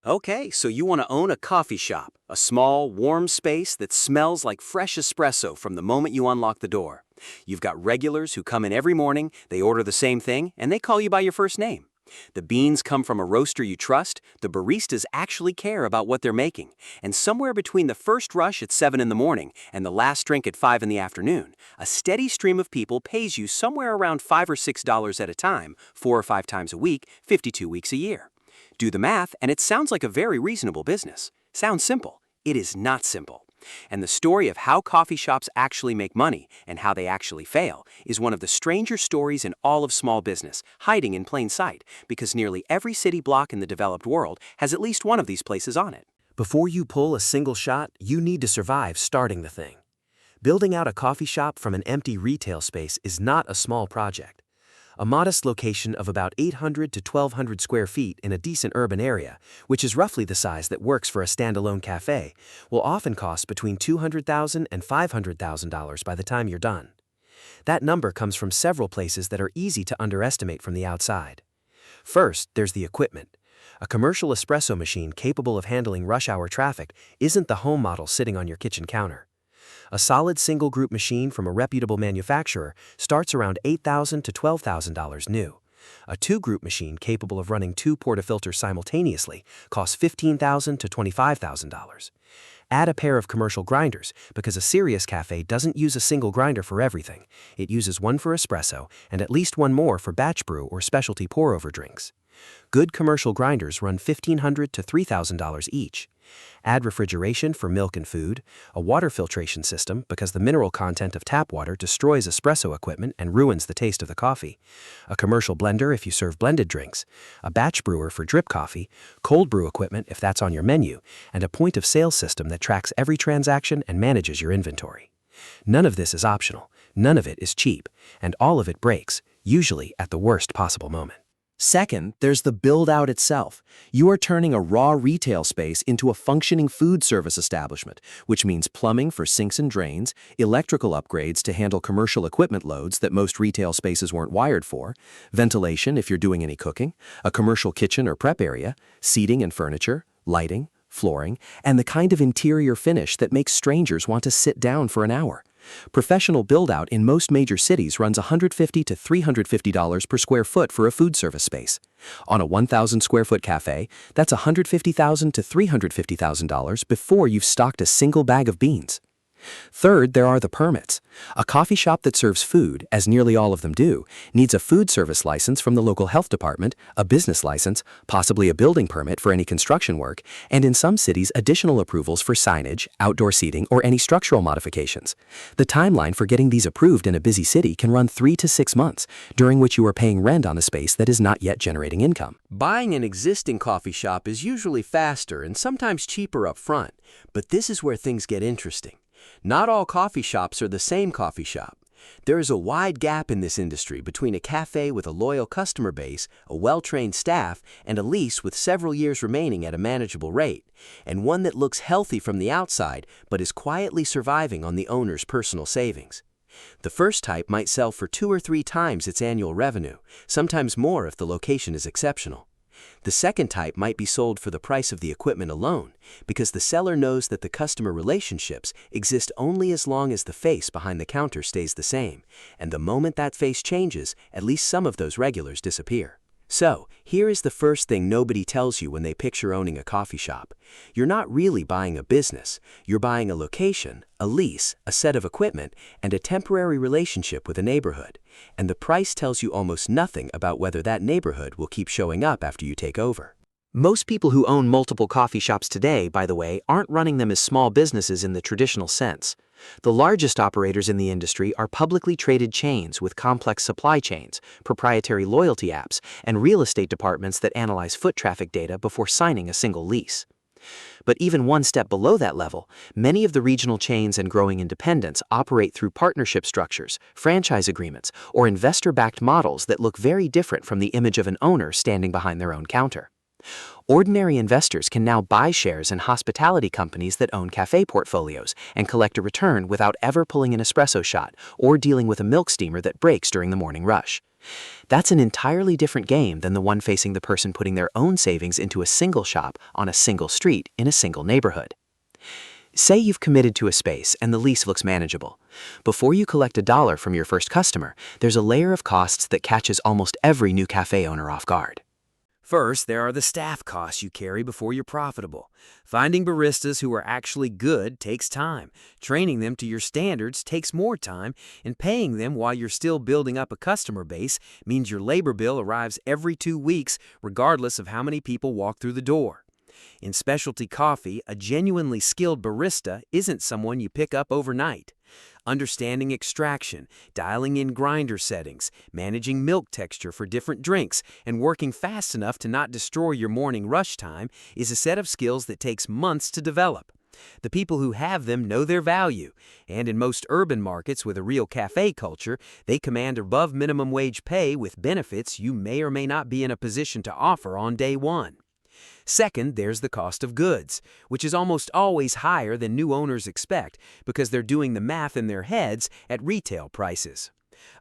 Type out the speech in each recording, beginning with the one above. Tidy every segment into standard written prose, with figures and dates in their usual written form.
Okay, so you want to own a coffee shop, a small, warm space that smells like fresh espresso from the moment you unlock the door. You've got regulars who come in every morning, they order the same thing, and they call you by your first name. The beans come from a roaster you trust, the baristas actually care about what they're making, and somewhere between the first rush at 7 in the morning and the last drink at 5 in the afternoon, a steady stream of people pays you somewhere around $5 or $6 at a time, 4 or 5 times a week, 52 weeks a year. Do the math, and it sounds like a very reasonable business. Sounds simple. It is not simple. And the story of how coffee shops actually make money and how they actually fail is one of the stranger stories in all of small business, hiding in plain sight, because nearly every city block in the developed world has at least one of these places on it. Before you pull a single shot, you need to survive starting the thing. Building out a coffee shop from an empty retail space is not a small project. A modest location of about 800 to 1,200 square feet in a decent urban area, which is roughly the size that works for a standalone cafe, will often cost between $200,000 and $500,000 by the time you're done. That number comes from several places that are easy to underestimate from the outside. First, there's the equipment. A commercial espresso machine capable of handling rush hour traffic isn't the home model sitting on your kitchen counter. A solid single-group machine from a reputable manufacturer starts around $8,000 to $12,000 new. A two-group machine capable of running 2 portafilters simultaneously costs $15,000 to $25,000. Add a pair of commercial grinders, because a serious cafe doesn't use a single grinder for everything. It uses one for espresso and at least one more for batch brew or specialty pour-over drinks. Good commercial grinders run $1,500 to $3,000 each. Add refrigeration for milk and food, a water filtration system because the mineral content of tap water destroys espresso equipment and ruins the taste of the coffee, a commercial blender if you serve blended drinks, a batch brewer for drip coffee, cold brew equipment if that's on your menu, and a point-of-sale system that tracks every transaction and manages your inventory. None of this is optional, none of it is cheap, and all of it breaks, usually at the worst possible moment. Second, there's the build-out itself. You are turning a raw retail space into a functioning food service establishment, which means plumbing for sinks and drains, electrical upgrades to handle commercial equipment loads that most retail spaces weren't wired for, ventilation if you're doing any cooking, a commercial kitchen or prep area, seating and furniture, lighting, flooring, and the kind of interior finish that makes strangers want to sit down for an hour. Professional build-out in most major cities runs $150 to $350 per square foot for a food service space. On a 1,000 square foot cafe, that's $150,000 to $350,000 before you've stocked a single bag of beans. Third, there are the permits. A coffee shop that serves food, as nearly all of them do, needs a food service license from the local health department, a business license, possibly a building permit for any construction work, and in some cities additional approvals for signage, outdoor seating, or any structural modifications. The timeline for getting these approved in a busy city can run 3 to 6 months, during which you are paying rent on a space that is not yet generating income. Buying an existing coffee shop is usually faster and sometimes cheaper up front, but this is where things get interesting. Not all coffee shops are the same coffee shop. There is a wide gap in this industry between a cafe with a loyal customer base, a well-trained staff, and a lease with several years remaining at a manageable rate, and one that looks healthy from the outside but is quietly surviving on the owner's personal savings. The first type might sell for 2 or 3 times its annual revenue, sometimes more if the location is exceptional. The second type might be sold for the price of the equipment alone, because the seller knows that the customer relationships exist only as long as the face behind the counter stays the same, and the moment that face changes, at least some of those regulars disappear. So, here is the first thing nobody tells you when they picture owning a coffee shop. You're not really buying a business, you're buying a location, a lease, a set of equipment, and a temporary relationship with a neighborhood. And the price tells you almost nothing about whether that neighborhood will keep showing up after you take over. Most people who own multiple coffee shops today, by the way, aren't running them as small businesses in the traditional sense. The largest operators in the industry are publicly traded chains with complex supply chains, proprietary loyalty apps, and real estate departments that analyze foot traffic data before signing a single lease. But even one step below that level, many of the regional chains and growing independents operate through partnership structures, franchise agreements, or investor-backed models that look very different from the image of an owner standing behind their own counter. Ordinary investors can now buy shares in hospitality companies that own cafe portfolios and collect a return without ever pulling an espresso shot or dealing with a milk steamer that breaks during the morning rush. That's an entirely different game than the one facing the person putting their own savings into a single shop on a single street in a single neighborhood. Say you've committed to a space and the lease looks manageable. Before you collect $1 from your first customer, there's a layer of costs that catches almost every new cafe owner off guard. First, there are the staff costs you carry before you're profitable. Finding baristas who are actually good takes time. Training them to your standards takes more time, and paying them while you're still building up a customer base means your labor bill arrives every 2 weeks, regardless of how many people walk through the door. In specialty coffee, a genuinely skilled barista isn't someone you pick up overnight. Understanding extraction, dialing in grinder settings, managing milk texture for different drinks, and working fast enough to not destroy your morning rush time is a set of skills that takes months to develop. The people who have them know their value, and in most urban markets with a real cafe culture, they command above minimum wage pay with benefits you may or may not be in a position to offer on day one. Second, there's the cost of goods, which is almost always higher than new owners expect because they're doing the math in their heads at retail prices.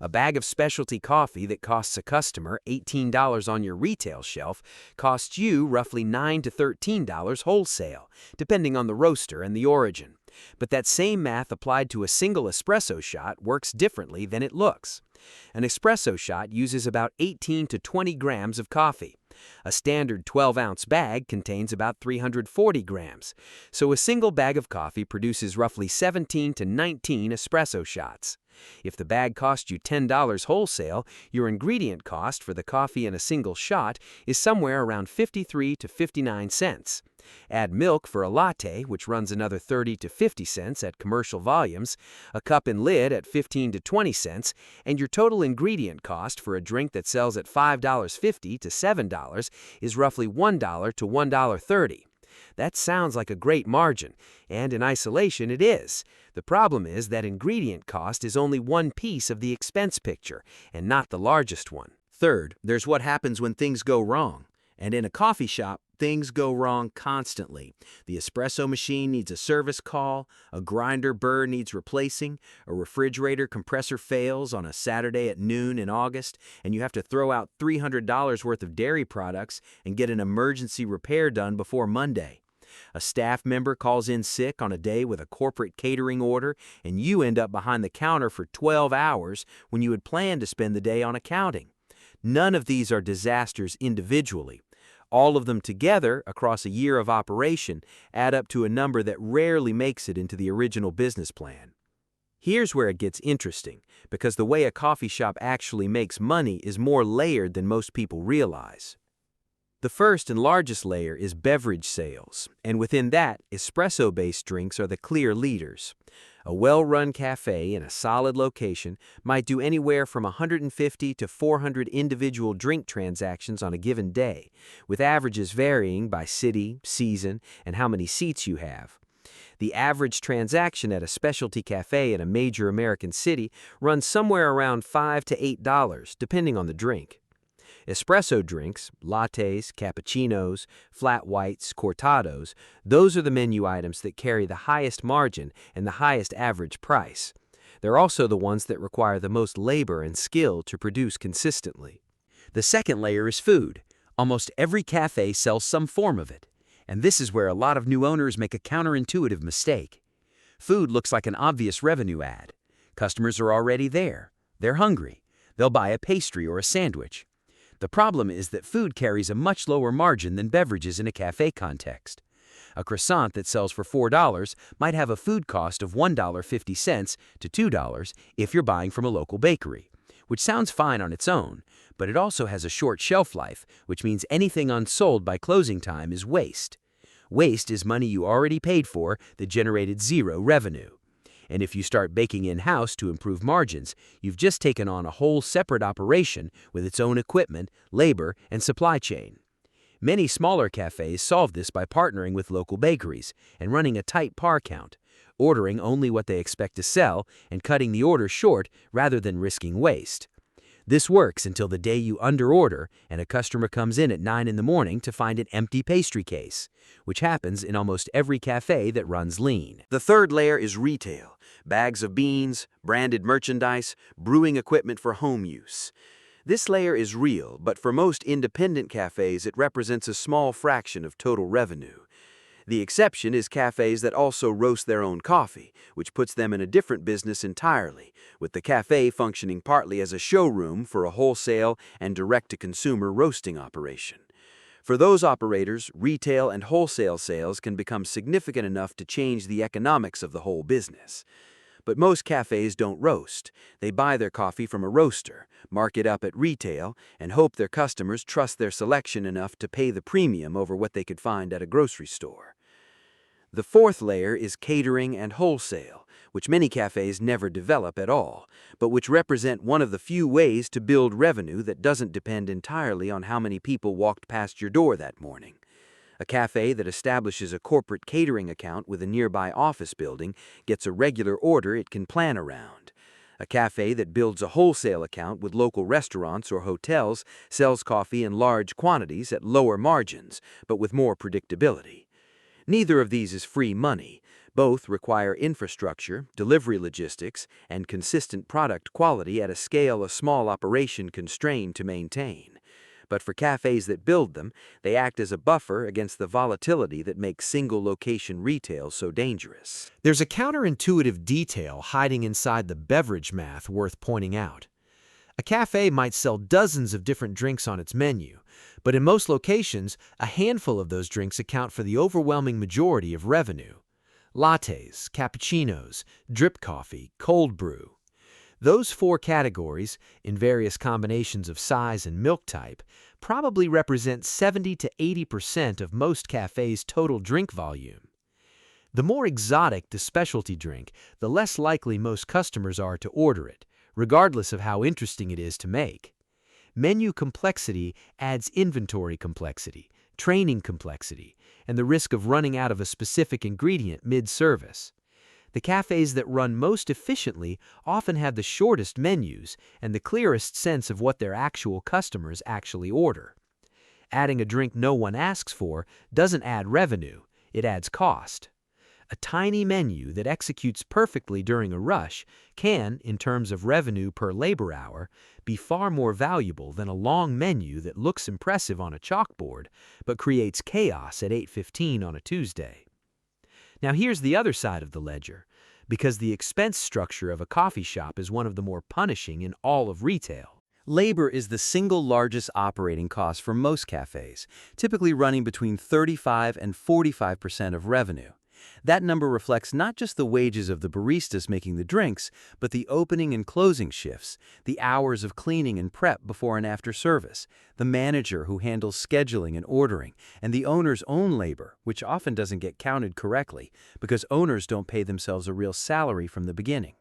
A bag of specialty coffee that costs a customer $18 on your retail shelf costs you roughly $9 to $13 wholesale, depending on the roaster and the origin. But that same math applied to a single espresso shot works differently than it looks. An espresso shot uses about 18 to 20 grams of coffee. A standard 12-ounce bag contains about 340 grams, so a single bag of coffee produces roughly 17 to 19 espresso shots. If the bag costs you $10 wholesale, your ingredient cost for the coffee in a single shot is somewhere around 53 to 59 cents. Add milk for a latte, which runs another 30 to 50 cents at commercial volumes, a cup and lid at 15 to 20 cents, and your total ingredient cost for a drink that sells at $5.50 to $7 is roughly $1 to $1.30. That sounds like a great margin, and in isolation it is. The problem is that ingredient cost is only one piece of the expense picture, and not the largest one. Third, there's what happens when things go wrong. And in a coffee shop, things go wrong constantly. The espresso machine needs a service call, a grinder burr needs replacing, a refrigerator compressor fails on a Saturday at noon in August, and you have to throw out $300 worth of dairy products and get an emergency repair done before Monday. A staff member calls in sick on a day with a corporate catering order, and you end up behind the counter for 12 hours when you had planned to spend the day on accounting. None of these are disasters individually. All of them together, across a year of operation, add up to a number that rarely makes it into the original business plan. Here's where it gets interesting, because the way a coffee shop actually makes money is more layered than most people realize. The first and largest layer is beverage sales, and within that, espresso-based drinks are the clear leaders. A well-run cafe in a solid location might do anywhere from 150 to 400 individual drink transactions on a given day, with averages varying by city, season, and how many seats you have. The average transaction at a specialty cafe in a major American city runs somewhere around $5 to $8, depending on the drink. Espresso drinks, lattes, cappuccinos, flat whites, cortados, those are the menu items that carry the highest margin and the highest average price. They're also the ones that require the most labor and skill to produce consistently. The second layer is food. Almost every cafe sells some form of it, and this is where a lot of new owners make a counterintuitive mistake. Food looks like an obvious revenue ad. Customers are already there. They're hungry. They'll buy a pastry or a sandwich. The problem is that food carries a much lower margin than beverages in a cafe context. A croissant that sells for $4 might have a food cost of $1.50 to $2 if you're buying from a local bakery, which sounds fine on its own, but it also has a short shelf life, which means anything unsold by closing time is waste. Waste is money you already paid for that generated zero revenue. And if you start baking in-house to improve margins, you've just taken on a whole separate operation with its own equipment, labor, and supply chain. Many smaller cafes solve this by partnering with local bakeries and running a tight par count, ordering only what they expect to sell and cutting the order short rather than risking waste. This works until the day you underorder and a customer comes in at 9 in the morning to find an empty pastry case, which happens in almost every cafe that runs lean. The third layer is retail, bags of beans, branded merchandise, brewing equipment for home use. This layer is real, but for most independent cafés, it represents a small fraction of total revenue. The exception is cafés that also roast their own coffee, which puts them in a different business entirely, with the café functioning partly as a showroom for a wholesale and direct-to-consumer roasting operation. For those operators, retail and wholesale sales can become significant enough to change the economics of the whole business. But most cafés don't roast. They buy their coffee from a roaster, mark it up at retail, and hope their customers trust their selection enough to pay the premium over what they could find at a grocery store. The fourth layer is catering and wholesale, which many cafés never develop at all, but which represent one of the few ways to build revenue that doesn't depend entirely on how many people walked past your door that morning. A café that establishes a corporate catering account with a nearby office building gets a regular order it can plan around. A café that builds a wholesale account with local restaurants or hotels sells coffee in large quantities at lower margins, but with more predictability. Neither of these is free money. Both require infrastructure, delivery logistics, and consistent product quality at a scale a small operation constrained to maintain. But for cafés that build them, they act as a buffer against the volatility that makes single-location retail so dangerous. There's a counterintuitive detail hiding inside the beverage math worth pointing out. A cafe might sell dozens of different drinks on its menu, but in most locations, a handful of those drinks account for the overwhelming majority of revenue. Lattes, cappuccinos, drip coffee, cold brew. Those four categories, in various combinations of size and milk type, probably represent 70 to 80% of most cafes' total drink volume. The more exotic the specialty drink, the less likely most customers are to order it, regardless of how interesting it is to make. Menu complexity adds inventory complexity, training complexity, and the risk of running out of a specific ingredient mid-service. The cafes that run most efficiently often have the shortest menus and the clearest sense of what their actual customers actually order. Adding a drink no one asks for doesn't add revenue, it adds cost. A tiny menu that executes perfectly during a rush can, in terms of revenue per labor hour, be far more valuable than a long menu that looks impressive on a chalkboard but creates chaos at 8:15 on a Tuesday. Now here's the other side of the ledger, because the expense structure of a coffee shop is one of the more punishing in all of retail. Labor is the single largest operating cost for most cafés, typically running between 35 and 45% of revenue. That number reflects not just the wages of the baristas making the drinks, but the opening and closing shifts, the hours of cleaning and prep before and after service, the manager who handles scheduling and ordering, and the owner's own labor, which often doesn't get counted correctly because owners don't pay themselves a real salary from the beginning.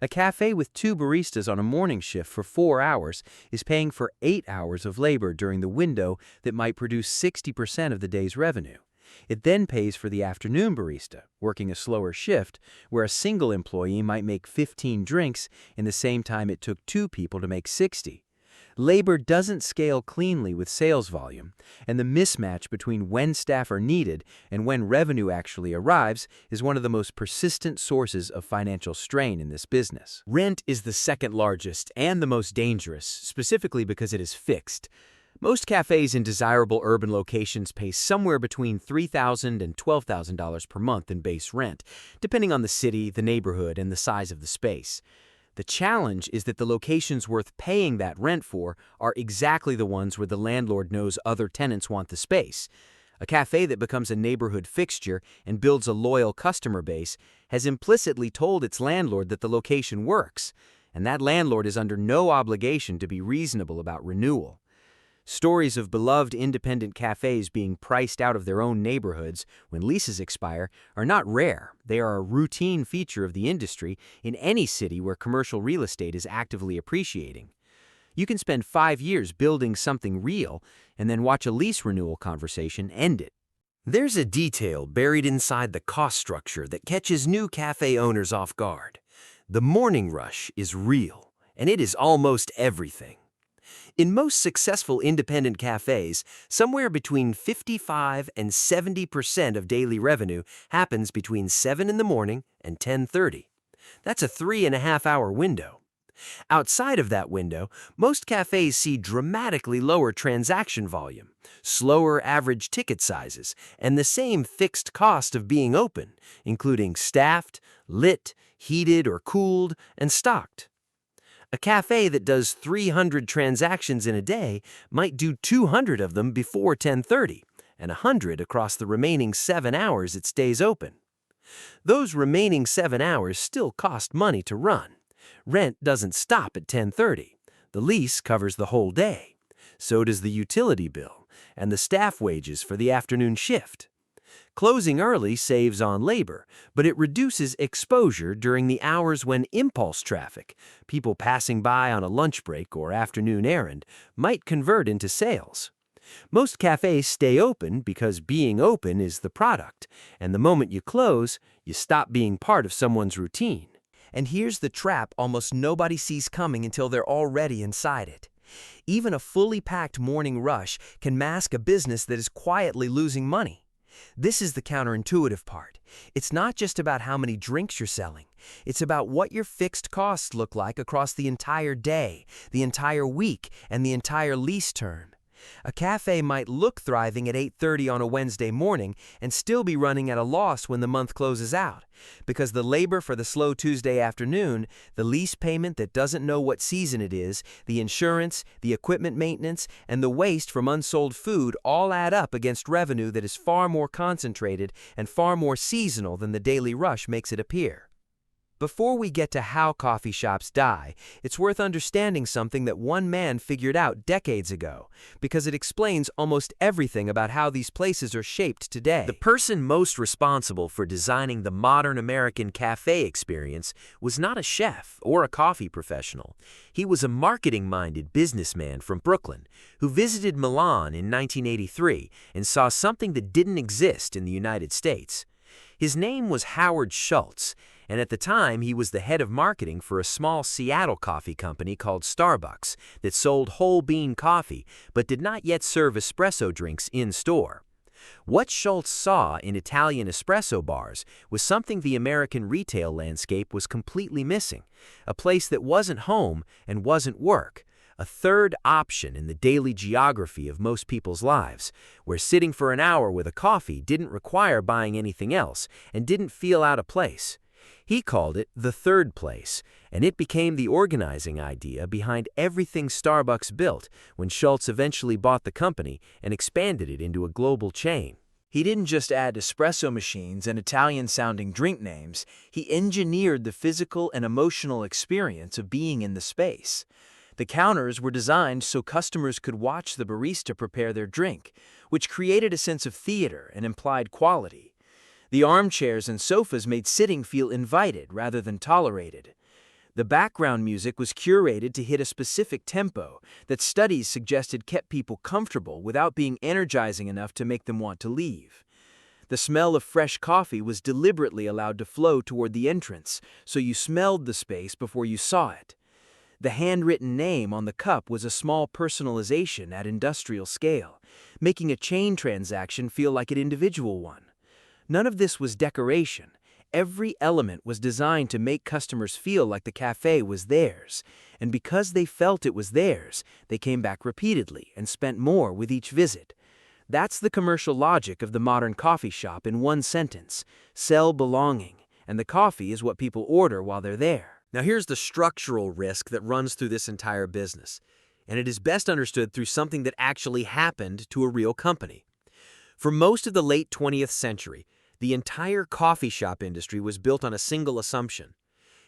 A cafe with 2 baristas on a morning shift for 4 hours is paying for 8 hours of labor during the window that might produce 60% of the day's revenue. It then pays for the afternoon barista, working a slower shift, where a single employee might make 15 drinks in the same time it took 2 people to make 60. Labor doesn't scale cleanly with sales volume, and the mismatch between when staff are needed and when revenue actually arrives is one of the most persistent sources of financial strain in this business. Rent is the second largest and the most dangerous, specifically because it is fixed. Most cafes in desirable urban locations pay somewhere between $3,000 and $12,000 per month in base rent, depending on the city, the neighborhood, and the size of the space. The challenge is that the locations worth paying that rent for are exactly the ones where the landlord knows other tenants want the space. A cafe that becomes a neighborhood fixture and builds a loyal customer base has implicitly told its landlord that the location works, and that landlord is under no obligation to be reasonable about renewal. Stories of beloved independent cafes being priced out of their own neighborhoods when leases expire are not rare. They are a routine feature of the industry in any city where commercial real estate is actively appreciating. You can spend 5 years building something real and then watch a lease renewal conversation end it. There's a detail buried inside the cost structure that catches new cafe owners off guard. The morning rush is real, and it is almost everything. In most successful independent cafes, somewhere between 55 and 70% of daily revenue happens between 7 in the morning and 10:30. That's a 3.5-hour window. Outside of that window, most cafes see dramatically lower transaction volume, slower average ticket sizes, and the same fixed cost of being open, including staffed, lit, heated or cooled, and stocked. A cafe that does 300 transactions in a day might do 200 of them before 10:30, and 100 across the remaining 7 hours it stays open. Those remaining 7 hours still cost money to run. Rent doesn't stop at 10:30. The lease covers the whole day. So does the utility bill and the staff wages for the afternoon shift. Closing early saves on labor, but it reduces exposure during the hours when impulse traffic, people passing by on a lunch break or afternoon errand, might convert into sales. Most cafes stay open because being open is the product, and the moment you close, you stop being part of someone's routine. And here's the trap almost nobody sees coming until they're already inside it. Even a fully packed morning rush can mask a business that is quietly losing money. This is the counterintuitive part. It's not just about how many drinks you're selling. It's about what your fixed costs look like across the entire day, the entire week, and the entire lease term. A cafe might look thriving at 8:30 on a Wednesday morning and still be running at a loss when the month closes out, because the labor for the slow Tuesday afternoon, the lease payment that doesn't know what season it is, the insurance, the equipment maintenance, and the waste from unsold food all add up against revenue that is far more concentrated and far more seasonal than the daily rush makes it appear. Before we get to how coffee shops die, it's worth understanding something that one man figured out decades ago, because it explains almost everything about how these places are shaped today. The person most responsible for designing the modern American cafe experience was not a chef or a coffee professional. He was a marketing-minded businessman from Brooklyn who visited Milan in 1983 and saw something that didn't exist in the United States. His name was Howard Schultz, and at the time he was the head of marketing for a small Seattle coffee company called Starbucks that sold whole bean coffee but did not yet serve espresso drinks in-store. What Schultz saw in Italian espresso bars was something the American retail landscape was completely missing, a place that wasn't home and wasn't work, a third option in the daily geography of most people's lives, where sitting for an hour with a coffee didn't require buying anything else and didn't feel out of place. He called it the third place, and it became the organizing idea behind everything Starbucks built when Schultz eventually bought the company and expanded it into a global chain. He didn't just add espresso machines and Italian-sounding drink names, he engineered the physical and emotional experience of being in the space. The counters were designed so customers could watch the barista prepare their drink, which created a sense of theater and implied quality. The armchairs and sofas made sitting feel invited rather than tolerated. The background music was curated to hit a specific tempo that studies suggested kept people comfortable without being energizing enough to make them want to leave. The smell of fresh coffee was deliberately allowed to flow toward the entrance, so you smelled the space before you saw it. The handwritten name on the cup was a small personalization at industrial scale, making a chain transaction feel like an individual one. None of this was decoration. Every element was designed to make customers feel like the cafe was theirs, and because they felt it was theirs, they came back repeatedly and spent more with each visit. That's the commercial logic of the modern coffee shop in one sentence: sell belonging, and the coffee is what people order while they're there. Now here's the structural risk that runs through this entire business, and it is best understood through something that actually happened to a real company. For most of the late 20th century, the entire coffee shop industry was built on a single assumption.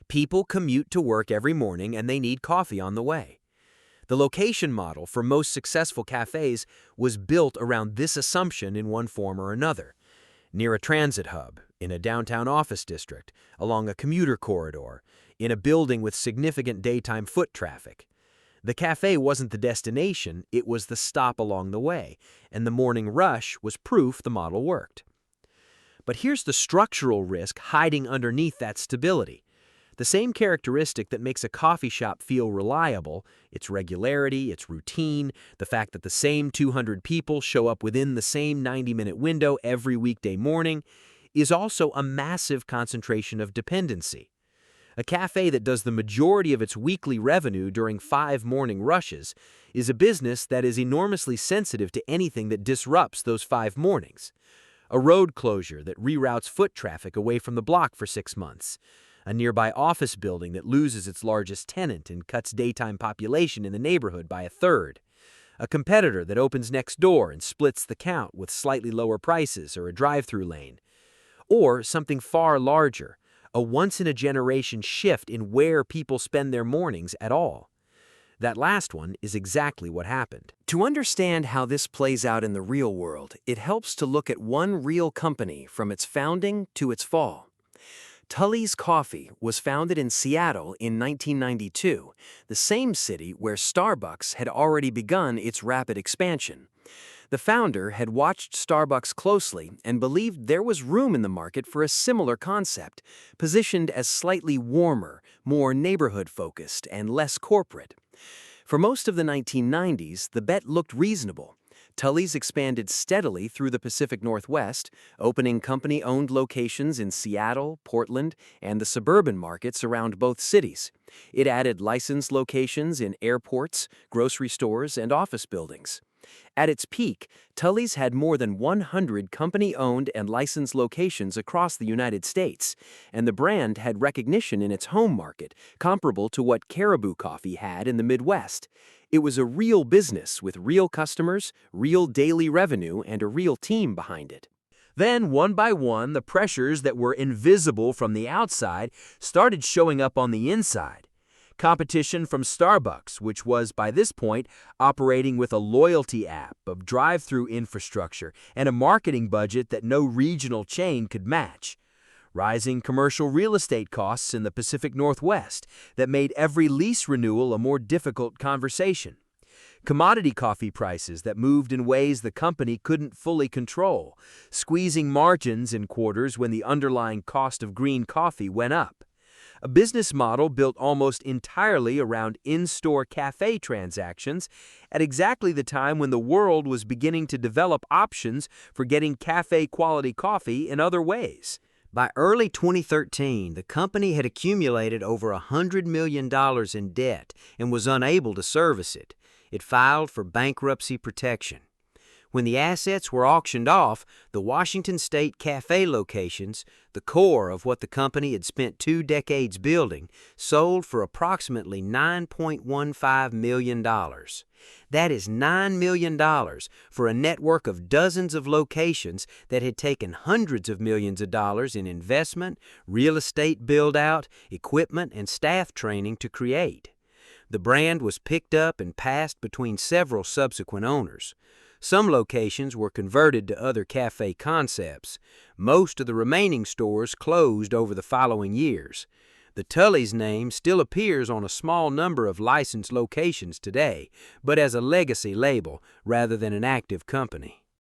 People commute to work every morning and they need coffee on the way. The location model for most successful cafes was built around this assumption in one form or another. Near a transit hub, in a downtown office district, along a commuter corridor, in a building with significant daytime foot traffic. The cafe wasn't the destination, it was the stop along the way, and the morning rush was proof the model worked. But here's the structural risk hiding underneath that stability. The same characteristic that makes a coffee shop feel reliable, its regularity, its routine, the fact that the same 200 people show up within the same 90-minute window every weekday morning, is also a massive concentration of dependency. A cafe that does the majority of its weekly revenue during 5 morning rushes is a business that is enormously sensitive to anything that disrupts those 5 mornings. A road closure that reroutes foot traffic away from the block for 6 months. A nearby office building that loses its largest tenant and cuts daytime population in the neighborhood by a third. A competitor that opens next door and splits the count with slightly lower prices or a drive-through lane. Or something far larger, a once-in-a-generation shift in where people spend their mornings at all. That last one is exactly what happened. To understand how this plays out in the real world, it helps to look at one real company from its founding to its fall. Tully's Coffee was founded in Seattle in 1992, the same city where Starbucks had already begun its rapid expansion. The founder had watched Starbucks closely and believed there was room in the market for a similar concept, positioned as slightly warmer, more neighborhood-focused, and less corporate. For most of the 1990s, the bet looked reasonable. Tully's expanded steadily through the Pacific Northwest, opening company-owned locations in Seattle, Portland, and the suburban markets around both cities. It added licensed locations in airports, grocery stores, and office buildings. At its peak, Tully's had more than 100 company-owned and licensed locations across the United States, and the brand had recognition in its home market, comparable to what Caribou Coffee had in the Midwest. It was a real business with real customers, real daily revenue, and a real team behind it. Then, one by one, the pressures that were invisible from the outside started showing up on the inside. Competition from Starbucks, which was, by this point, operating with a loyalty app, of drive-through infrastructure, and a marketing budget that no regional chain could match. Rising commercial real estate costs in the Pacific Northwest that made every lease renewal a more difficult conversation. Commodity coffee prices that moved in ways the company couldn't fully control, squeezing margins in quarters when the underlying cost of green coffee went up. A business model built almost entirely around in-store cafe transactions at exactly the time when the world was beginning to develop options for getting cafe-quality coffee in other ways. By early 2013, the company had accumulated over $100 million in debt and was unable to service it. It filed for bankruptcy protection. When the assets were auctioned off, the Washington State cafe locations, the core of what the company had spent 2 decades building, sold for approximately $9.15 million. That is $9 million for a network of dozens of locations that had taken hundreds of millions of dollars in investment, real estate build-out, equipment, and staff training to create. The brand was picked up and passed between several subsequent owners. Some locations were converted to other cafe concepts. Most of the remaining stores closed over the following years. The Tully's name still appears on a small number of licensed locations today, but as a legacy label rather than an active company.